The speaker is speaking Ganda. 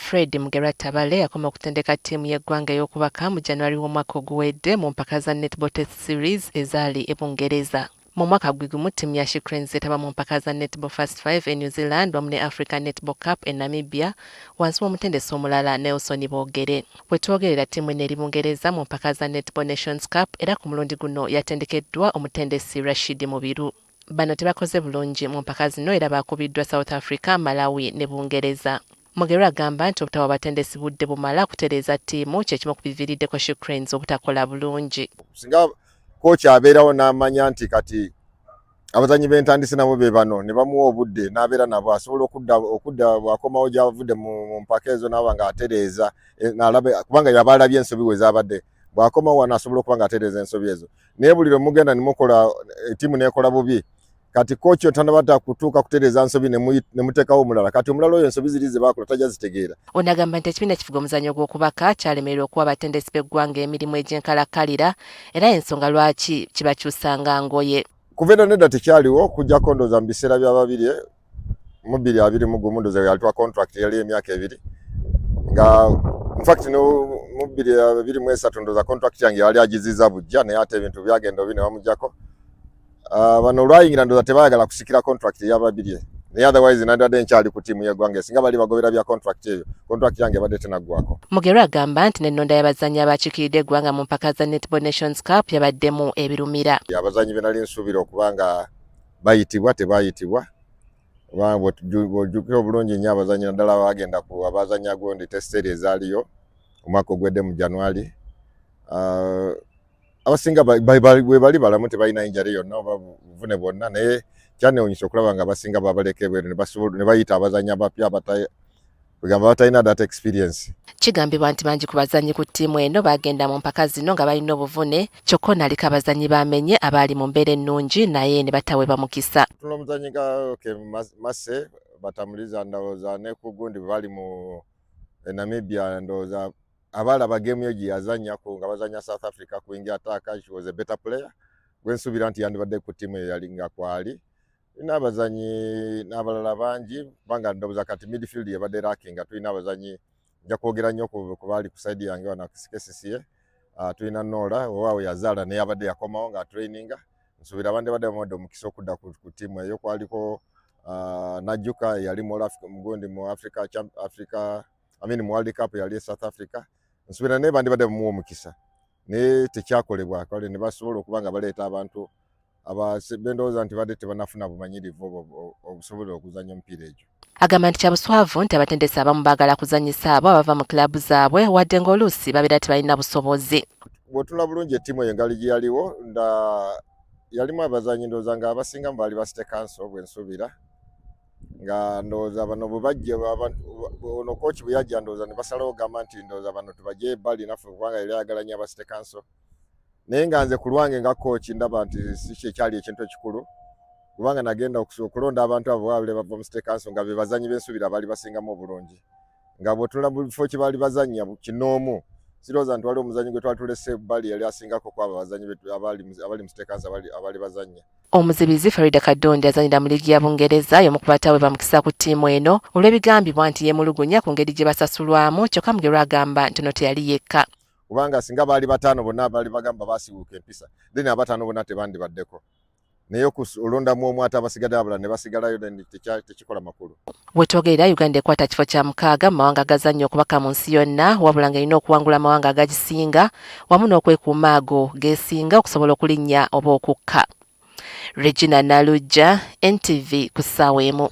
Fred Mugerwa Tabale yakoma okutendeka ttiimu y'eggwanga ey'okubaka mu January w'omwaka oguwedde mu mpaka za Netball Test Series ezaali e Bungereza. Mu mwaka gwe gumu ttiimu ya She Cranes etaba mu mpaka za Netball Fast 5 e New Zealand wamu ne African Netball Cup e Namibia wansi w'omutendesi omulala Nelson Boogere. Bwe twogerera ttiimu eno eri Bungereza mu mpaka za Netball Nations Cup era ku mulundi guno yatendekeddwa omutendesi Rashid Mubiru. Bano tebakoze bulungi mu mpaka zino era baakubiddwa South Africa, Malawi ne Bungereza. Mugerwa agamba nti obutawa batendesi budde bumala kutereeza ttiimu kyekimu ku biviiriddeko She Cranes obutakola bulungi. Singa kocha abeerawo n'amanya nti kati abazanyi b'entandisi nabo be bano ne bamuwa obudde n'abeera nabo asobola okudda bw'akomawo gy'avudde mu mpaka ezo n'aba ng'atereeza kubanga yabaalabye ensobi we zaabadde bw'akomawo wano asobola okuba ng'atereeza ensobi ezo. Naye buli lwe mugenda ne mukola ttiimu n'ekola bubi kati kochi tanabata kutuuka kutereeza nsobi ne muteekawo omulala kati omulala oyo ensobi ziri ze baakola tajja zitegeera. Ono agamba nti ekibiina kifuga omuzannyo gw'okubaka kyalemererwa okuwa abatendesi b'eggwanga emirimu egy'enkalakkalira era ensonga lwaki kibakyusanga ngoye. Kuva edda nedda tekyaliwo kujjako ndowooza mu biseera bya 2021 ndowooza yalitwa contract yali emyaka 2 nga infact no mu 2023 ndowooza contract yange yali agiziza bujja naye ate ebintu byagenda obi ne bamuggyako. Bano olwayingira ndowooza tebaagala kusikira contract y'ababiri naye otherwise nadadde nkyali ku ttiimu y'eggwanga singa bali bagobera bya contract eyo contract yange ebadde tenaggwako. Mugerwa agamba nti n'ennonda y'abazannyi abakiikiridde eggwanga mu mpaka za Netball Nations Cup yabaddemu ebirumira. Abazannyi be nali nsuubira okuba nga bayitibwa tebaayitibwa bw'ojjukira obulungi nnyo abazannyi naddala bagenda ku abazannyi agondi test series ezaaliyo omwaka ogwedde mu January. Abasinga bwe bali balamu tebalina injari yonna oba buvune bwonna naye kyanewuunyisa okulaba nga abasinga babaleka ebweru ne bayita abazannyi abapya bagamba batalina data experience. Kigambibwa nti bangi ku bazannyi ku ttiimu eno bagenda mu mpaka zino nga balina obuvune kyokka onaalika abazannyi bamenye abaali mu mbeera ennungi naye ne bataweebwa mukisa. Tuna omuzannyi ga Masse batamuliza ndowooza ne ku gundi bwe bali mu Namibia ndowooza abaalaba geemu yo gye yazannyako nga bazannya South Africa ku wing attack, she was a better player. Gwensuubira nti yandibadde ku ttiimu eyo yali nga kwali. Tulina abazannyi n'abalala bangi kubanga ndowooza kati midfield yabadde lacking. Tulina abazannyi nja kwogera nnyo ku baali ku side yange wano KCCA. Tulina Nola owaawe yazaala naye abadde yakomawo nga traininga. Nsuubira abandi badde bamuwadde omukisa okudda ku ttiimu eyo. Kwaliko Najjuka yali mugundi mu mu World Cup yali South Africa. Nsuubira naye bandi badde bamuwa omukisa naye tekyakolebwa kale ne basobola okuba nga baleeta abantu bendowooza nti badde tebanafuna bumanyirivu obusobola okuzannya omupiira egyo. Agamba nti kyabuswavu nti abatendesi abamu baagala kuzannyisa abo abava mu kilabu zaabwe wadde ng'oluusi babeera tebalina busobozi. Bw'otula bulungi ettiimu eyo engali gye yaliwo yalimu abazannyi ndowooza nga abasinga baali ba City Council bwe nsuubira nga ndowooza bano bwe bajja ono kochi bwe yajja ndowooza ne basalawo gamba nti ndowooza bano tubajje ebbali naffe kubanga yali ayagala nnyo aba City Council. Naye nga nze ku lwange nga kochi ndaba nti si kyekyali ekintu ekikulu kubanga nagenda okulonda abantu abo baabule bava mu City Council nga be bazannyi b'ensuubira baali basingamu obulungi nga bw'otula mu bifo kye baali bazannya kinoomu sirowooza nti waliwo omuzannyi gwe twali tulese ebbali yali asingako ku abo abazannyi abaali mu City Council abaali bazannya. Omuzibizi Farida Kadondi azanyira mu liigi ya Bungereza y'omu ku bataweebwa mukisa ku ttiimu eno olw'ebigambibwa nti yeemulugunya ku ngeri gye basasulwamu kyokka Mugerwa agamba nti ono teyali yekka. Kubanga singa baali bataano bonna baali bagamba baasibuuka empisa then abataano bonna tebandibaddeko naye okulondamu omu ate abasigadde abalala ne basigalayo tekikola makulu. Bwe twogerera Uganda ekwata kifo kya 6 mu mawanga agazannya okubaka mu nsi yonna wabula nga erina okuwangula amawanga agagisinga wamu n'okwekuuma ago geesinga okusobola okulinnya oba okukka. Regina Nalujja, NTV ku ssaawa emu.